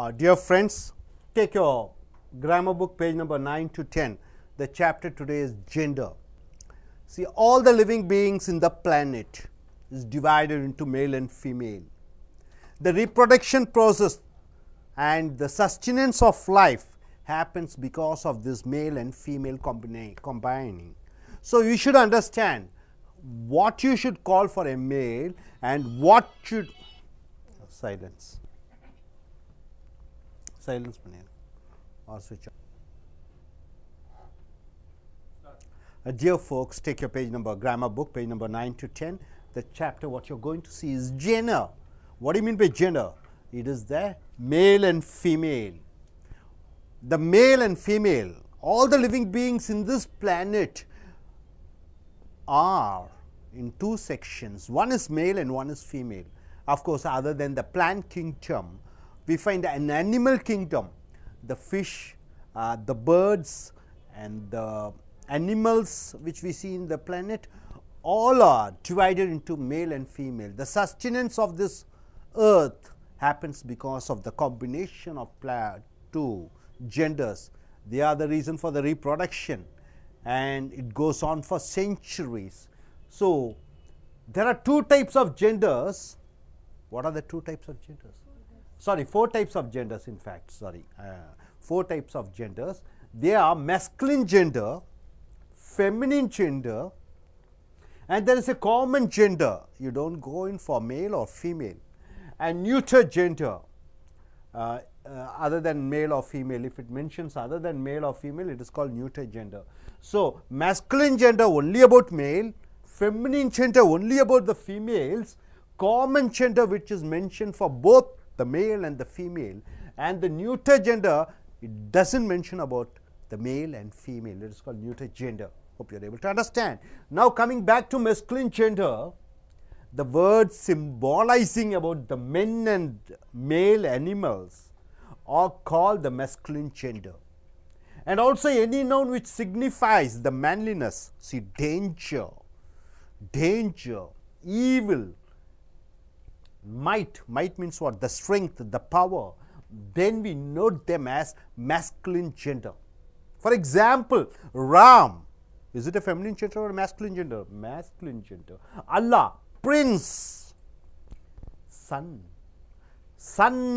Dear friends, take your grammar book, page number 9 to 10. The chapter today is gender. See, all the living beings in the planet is divided into male and female. The reproduction process and the sustenance of life happens because of this male and female combining. So, you should understand what you should call for a male and what should silence or switch off. Dear folks, take your page number, grammar book, page number 9 to 10. The chapter, what you're going to see is gender. What do you mean by gender? It is the male and female. The male and female, all the living beings in this planet are in two sections. One is male and one is female. Of course, other than the plant kingdom, we find an animal kingdom, the fish, the birds and the animals which we see in the planet, all are divided into male and female. The sustenance of this earth happens because of the combination of two genders. They are the reason for the reproduction, and it goes on for centuries. So, there are two types of genders. What are the two types of genders? Sorry, four types of genders in fact, four types of genders. They are masculine gender, feminine gender, and there is a common gender. You don't go in for male or female, and neuter gender, other than male or female. If it mentions other than male or female, it is called neuter gender. So, masculine gender only about male, feminine gender only about the females, common gender which is mentioned for both the male and the female, and the neuter gender, it doesn't mention about the male and female. It is called neuter gender. Hope you are able to understand. Now, coming back to masculine gender, the words symbolizing about the men and male animals are called the masculine gender. And also any noun which signifies the manliness, see, danger, evil, might means what? The strength, the power. Then we note them as masculine gender. For example, Ram, is it a feminine gender or a masculine gender? Masculine gender. Allah, prince. Sun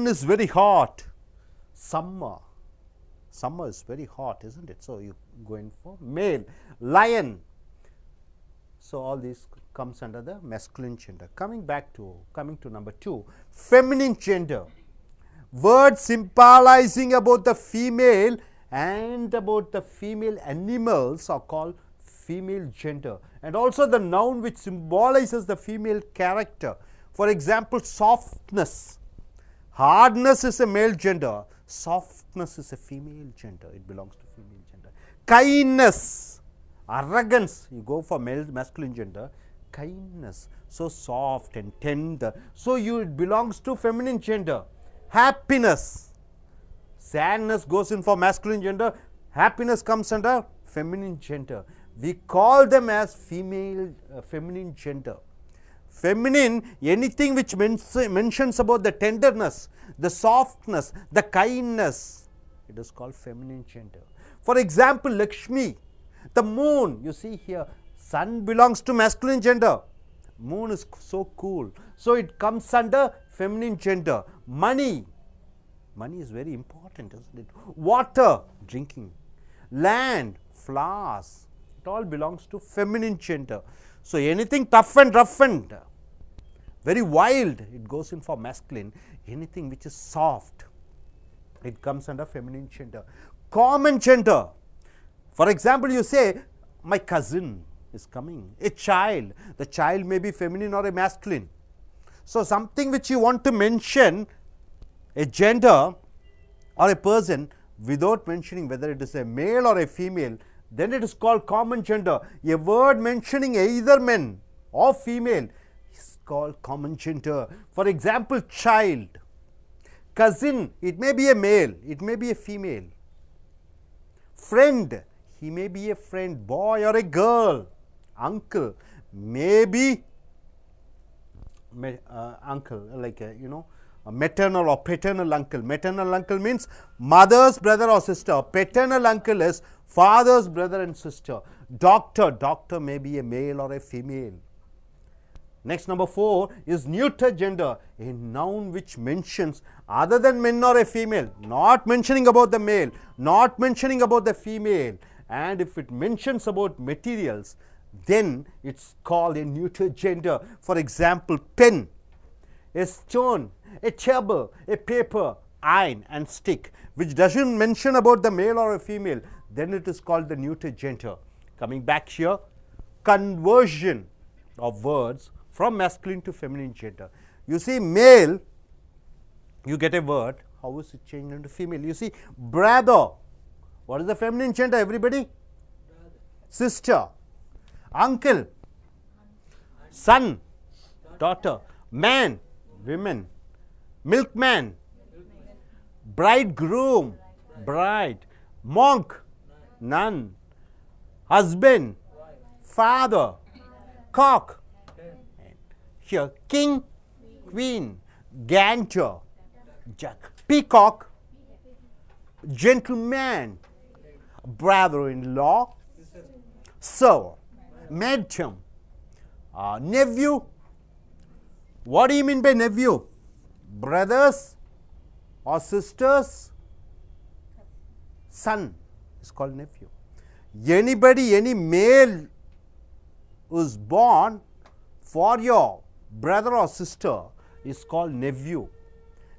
is very hot. Summer is very hot, isn't it? So, you go in for male. Lion. So, all these comes under the masculine gender. Coming to number 2, feminine gender. Words symbolizing about the female and about the female animals are called female gender, and also the noun which symbolizes the female character. For example, softness. Hardness is a male gender, softness is a female gender, it belongs to female gender. Kindness, arrogance, you go for male masculine gender, kindness, so soft and tender, so it belongs to feminine gender. Happiness, sadness goes in for masculine gender, happiness comes under feminine gender. We call them as feminine gender. Feminine, anything which mentions about the tenderness, the softness, the kindness, it is called feminine gender. For example, Lakshmi, the moon, you see here, sun belongs to masculine gender, moon is so cool, so it comes under feminine gender. Money is very important, isn't it? Water, drinking. Land, flowers, it all belongs to feminine gender. So, anything tough and rough and very wild, it goes in for masculine. Anything which is soft, it comes under feminine gender. Common gender, for example, you say, my cousin is coming, a child, the child may be feminine or a masculine. So, something which you want to mention a gender or a person without mentioning whether it is a male or a female, then it is called common gender. A word mentioning either men or female is called common gender. For example, child, cousin, it may be a male, it may be a female. Friend, he may be a friend, boy or a girl. Uncle, maybe uncle, like maternal or paternal uncle. Maternal uncle means mother's brother or sister. Paternal uncle is father's brother and sister. Doctor. Doctor may be a male or a female. Next, number 4 is neuter gender, a noun which mentions other than men or a female, not mentioning about the male, not mentioning about the female, and if it mentions about materials, then it's called a neuter gender. For example, pen, a stone, a table, a paper, iron and stick, which doesn't mention about the male or a female, then it is called the neuter gender. Coming back here, conversion of words from masculine to feminine gender. You see male, you get a word, how is it changed into female? You see brother, what is the feminine gender, everybody? Brother. Sister, uncle, son, daughter, man, women, milkman, bridegroom, bride, monk, nun, husband, father, cock, here king, queen, gander, peacock, gentleman, brother-in-law, sir, madam, nephew. What do you mean by nephew? Brothers or sisters? Son is called nephew. Anybody, any male who is born for your brother or sister is called nephew.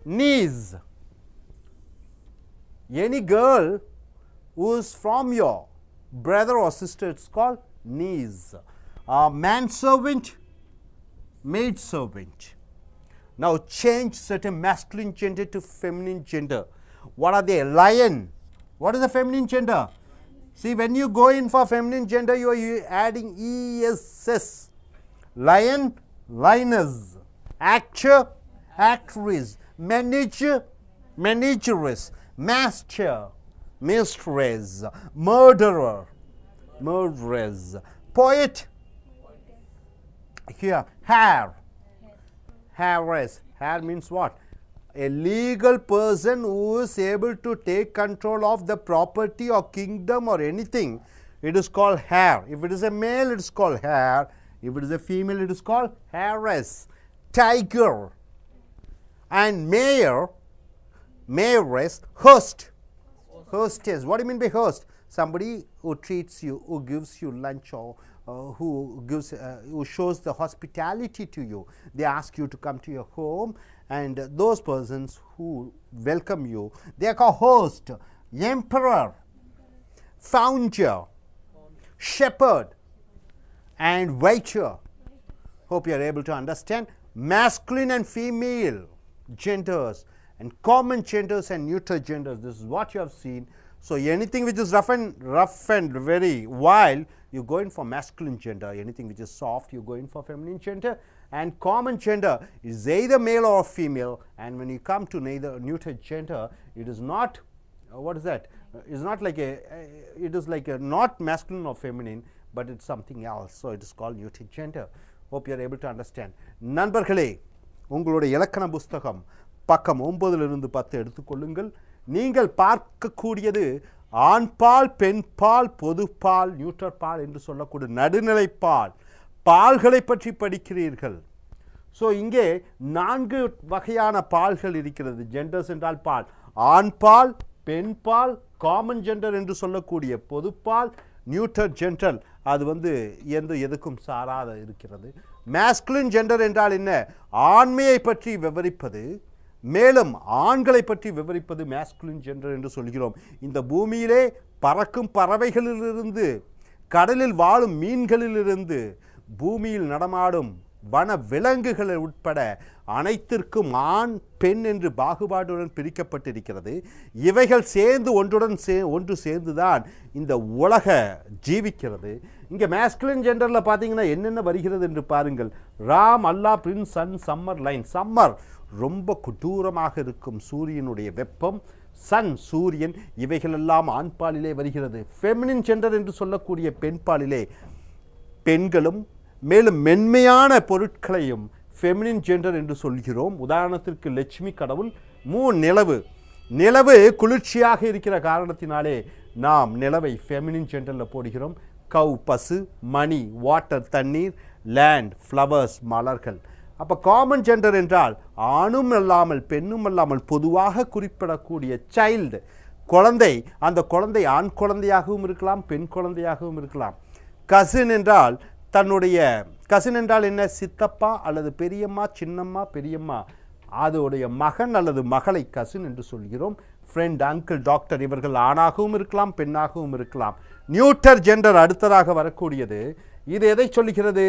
Niece, any girl who is from your brother or sister, it's called niece. Manservant, maidservant. Now change certain masculine gender to feminine gender. What are they? Lion. What is the feminine gender? See, when you go in for feminine gender, you are adding ESS. Lion, lioness. Actor, actress. Manager, manageress. Master, mistress. Murderer, murderess. Poet, here, hair. Heiress. Hair means what? A legal person who is able to take control of the property or kingdom or anything, it is called heir. If it is a male, it is called heir. If it is a female, it is called heiress. Tiger. And mayor, mayoress, host. Hostess. What do you mean by host? Somebody who treats you, who gives you lunch, or who shows the hospitality to you. They ask you to come to your home, and those persons who welcome you, they are called host. Emperor, founder, shepherd, and waiter. Hope you are able to understand masculine and female genders and common genders and neuter genders. This is what you have seen. So anything which is rough and very wild, you go in for masculine gender. Anything which is soft, you go in for feminine gender. And common gender is either male or female. And when you come to neuter gender, it is not, what is that? It's not like it is like a not masculine or feminine, but it's something else. So it is called neuter gender. Hope you are able to understand. நண்பர்களே, உங்களுடைய இலக்கண புஸ்தகம் பக்கம் 9 இலிருந்து 10 எடுத்துக்கொள்ளுங்கள். நீங்கள் பார்க்கக்கூடியது ஆண்பால், பெண்பால், பொதுப்பால், நியூட்டர் பால் என்று சொல்லக்கூடிய நடுநிலைப்பால் பால்களை பற்றி படிக்கிறீர்கள். ஸோ இங்கே 4 வகையான பால்கள் இருக்கிறது. ஜெண்டர்ஸ் என்றால் பால். ஆண்பால், பெண்பால், காமன் ஜெண்டர் என்று சொல்லக்கூடிய பொதுப்பால், நியூட்டர் ஜெண்டர் அது எதுக்கும் சாராத இருக்கிறது. மேஸ்குலின் ஜெண்டர் என்றால் என்ன? ஆண்மையை பற்றி விவரிப்பது, மேலும் ஆண்களை பற்றி விவரிப்பது மேஸ்குலின் ஜெண்டர் என்று சொல்கிறோம். இந்த பூமியிலே பறக்கும் பறவைகளிலிருந்து, கடலில் வாழும் மீன்களிலிருந்து, பூமியில் நடமாடும் வன விலங்குகள் உட்பட அனைத்திற்கும் ஆண், பெண் என்று பாகுபாடுடன் பிரிக்கப்பட்டிருக்கிறது. இவைகள் சேர்ந்து ஒன்று சேர்ந்துதான் இந்த உலக ஜீவிக்கிறது. இங்கே மேஸ்குலின் ஜெண்டரில் பார்த்தீங்கன்னா என்னென்ன வருகிறது என்று பாருங்கள். ராம், அல்லா, prince, son, summer, line. Summer ரொம்ப கொடூரமாக இருக்கும் சூரியனுடைய வெப்பம். சன், சூரியன், இவைகளெல்லாம் ஆண்பாலிலே வருகிறது. ஃபெமினின் ஜெண்டர் என்று சொல்லக்கூடிய பெண்பாலிலே பெண்களும் மேலும் மென்மையான பொருட்களையும் ஃபெமினின் ஜெண்டர் என்று சொல்கிறோம். உதாரணத்திற்கு லட்சுமி கடவுள், நிலவு. நிலவு குளிர்ச்சியாக இருக்கிற காரணத்தினாலே நாம் நிலவை ஃபெமினின் ஜெண்டரில் போடுகிறோம். கவ் பசு, மணி வாட்டர் தண்ணீர், லேண்ட் ஃப்ளவர்ஸ் மலர்கள். அப்போ காமன் ஜெண்டர் என்றால் ஆணும் அல்லாமல் பெண்ணும் அல்லாமல் பொதுவாக குறிப்பிடக்கூடிய சைல்டு, குழந்தை. அந்த குழந்தை ஆண் குழந்தையாகவும் இருக்கலாம், பெண் குழந்தையாகவும் இருக்கலாம். கசின் என்றால் தன்னுடைய கசின் என்றால் என்ன? சித்தப்பா அல்லது பெரியம்மா, சின்னம்மா, பெரியம்மா, அதோடைய மகன் அல்லது மகளை கசின் என்று சொல்கிறோம். ஃப்ரெண்ட், அங்கிள், டாக்டர் இவர்கள் ஆணாகவும் இருக்கலாம், பெண்ணாகவும் இருக்கலாம். நியூட்டர் ஜெண்டர் அடுத்ததாக வரக்கூடியது. இது எதை சொல்கிறது?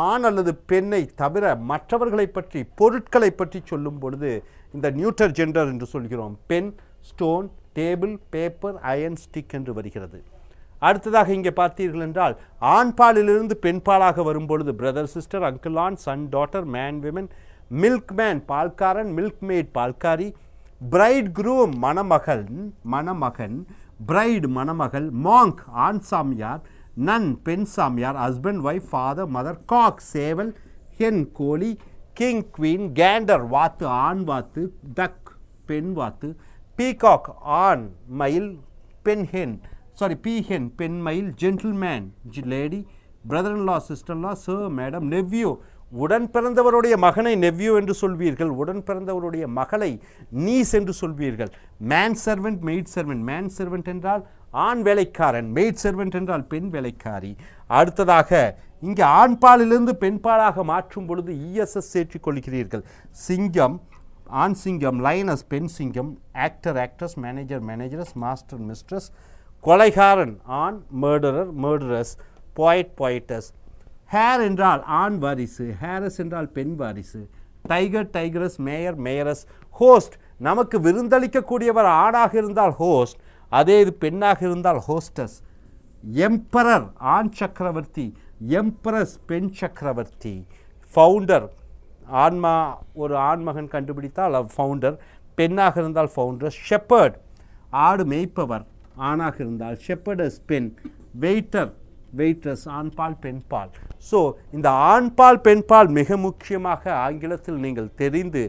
ஆண் அல்லது பெண்ணை தவிர மற்றவர்களை பற்றி, பொருட்களை பற்றி சொல்லும் பொழுது இந்த நியூட்டர் ஜெண்டர் என்று சொல்கிறோம். Pen, stone, table, paper, iron, stick என்று வருகிறது. அடுத்ததாக இங்கே பார்த்தீர்கள் என்றால் ஆண் பாலிலிருந்து பெண் பாலாக வரும்பொழுது brother, sister, uncle, aunt, son, daughter, man, women, milkman பால்காரன், மில்க் மேட் பால்காரி, பிரைட் குரூம் மணமகன், பிரைட் மணமகள், மாங்க் ஆண் சாமியார், நன் பெண் சாமியார், husband, wife, father, mother, cock சேவல், ஹென் கோழி, கிங், குவீன், கேண்டர் வாத்து ஆண் வாத்து, டக் பெண் வாத்து, பீகாக் ஆண் மயில், பீஹென் பெண் மயில், gentleman lady, brother in law, sister in law, sir, madam, nephew உடன் பிறந்தவருடைய மகனை நெவ்யூ என்று சொல்வீர்கள், உடன் பிறந்தவருடைய மகளை நீஸ் என்று சொல்வீர்கள். Man servant, made servant. Man servant என்றால் ஆண் வேலைக்காரன், மெய்ட் சர்வெண்ட் என்றால் பெண் வேலைக்காரி. அடுத்ததாக இங்கே ஆண்பாலிலிருந்து பெண்பாலாக மாற்றும் பொழுது இஎஸ்எஸ் சேர்த்துக் கொள்கிறீர்கள். சிங்கம் ஆண் சிங்கம், லைனஸ் பெண் சிங்கம், actor actress, manager manageress, master mistress, கொலைகாரன் ஆண், மர்டரர் மர்டரஸ், போய்ட் போய்டஸ். ஹேர் என்றால் ஆண் வாரிசு, ஹேரஸ் என்றால் பெண் வாரிசு, டைகர் டைகரஸ், மேயர் மேயரஸ், ஹோஸ்ட் நமக்கு விருந்தளிக்கக்கூடியவர் ஆணாக இருந்தால் ஹோஸ்ட், அதே இது பெண்ணாக இருந்தால் ஹோஸ்டஸ். எம்பரர் ஆண் சக்கரவர்த்தி, எம்பரஸ் பெண் சக்கரவர்த்தி. ஃபவுண்டர் ஒரு ஆண்மகன் கண்டுபிடித்தால் ஃபவுண்டர், பெண்ணாக இருந்தால் ஃபவுண்டர். ஷெப்பர்ட் ஆடு மேய்ப்பவர், ஆணாக இருந்தால் ஷெப்பர்டஸ் பெண். வெயிட்டர் வெயிட்ரஸ் ஆண்பால் பெண்பால். ஸோ இந்த ஆண்பால் பெண்பால் மிக முக்கியமாக ஆங்கிலத்தில் நீங்கள் தெரிந்து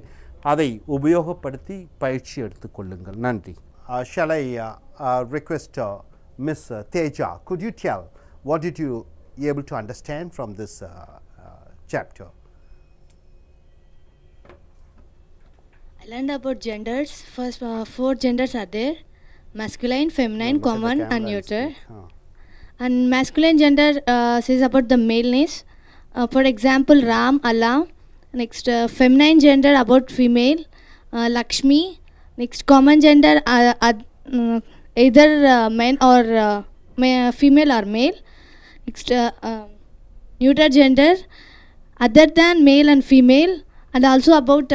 அதை உபயோகப்படுத்தி பயிற்சி எடுத்துக்கொள்ளுங்கள். நன்றி. Shall I request Miss Teja, could you tell what did you able to understand from this chapter? I learned about genders. First, 4 genders are there: masculine, feminine, common, and neuter. And masculine gender says about the maleness. For example, Ram, Allah. Next, feminine gender about female, Lakshmi. Next, common gender either men or female or male. Next, neuter gender other than male and female, and also about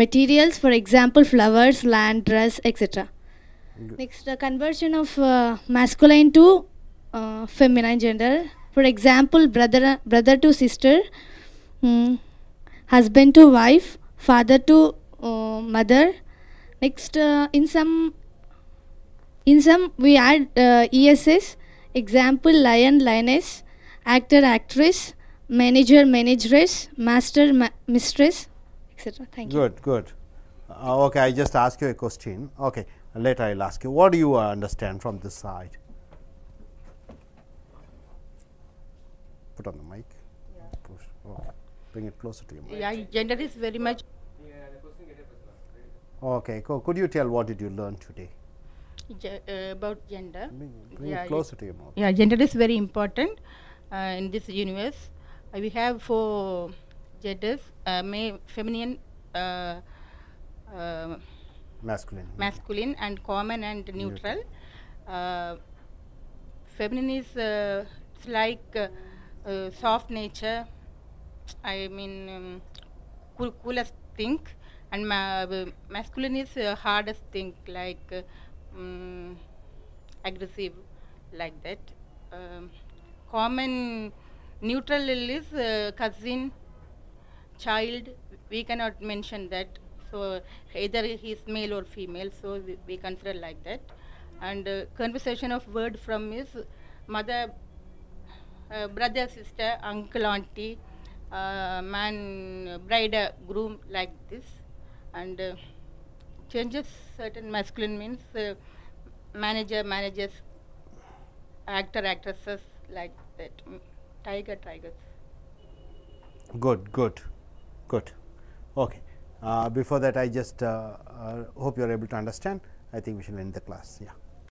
materials, for example, flowers, land, dress, etc. Next, conversion of masculine to feminine gender. For example, brother to sister, husband to wife, father to mother. Next, in some we add ESS. Example, lion, lioness, actor, actress, manager, manageress, master, mistress, etc. Thank you. Good. Okay, I just ask you a question. Okay, later I'll ask you. What do you understand from this side? Put on the mic. Yeah. Push. Okay. Bring it closer to your mic. Yeah, gender is very much. Okay, could you tell what did you learn today? About gender. Bring it closer to your mouth. Yeah, gender is very important in this universe. We have 4 genders: feminine, masculine, and common and neutral. Feminine is it's like soft nature. I mean, coolest thing, and masculine is hardest thing, like aggressive, like that. Common, neutral is cousin, child. We cannot mention that. So either he is male or female. So we consider like that. And conversation of word from is mother, brother, sister, uncle, auntie, man, bride, groom, like this. And changes certain masculine means manager, managers, actor, actresses, like that. Tiger, tigers. Good, good, good. Okay. Before that, I just hope you are able to understand. I think we shall end the class. Yeah.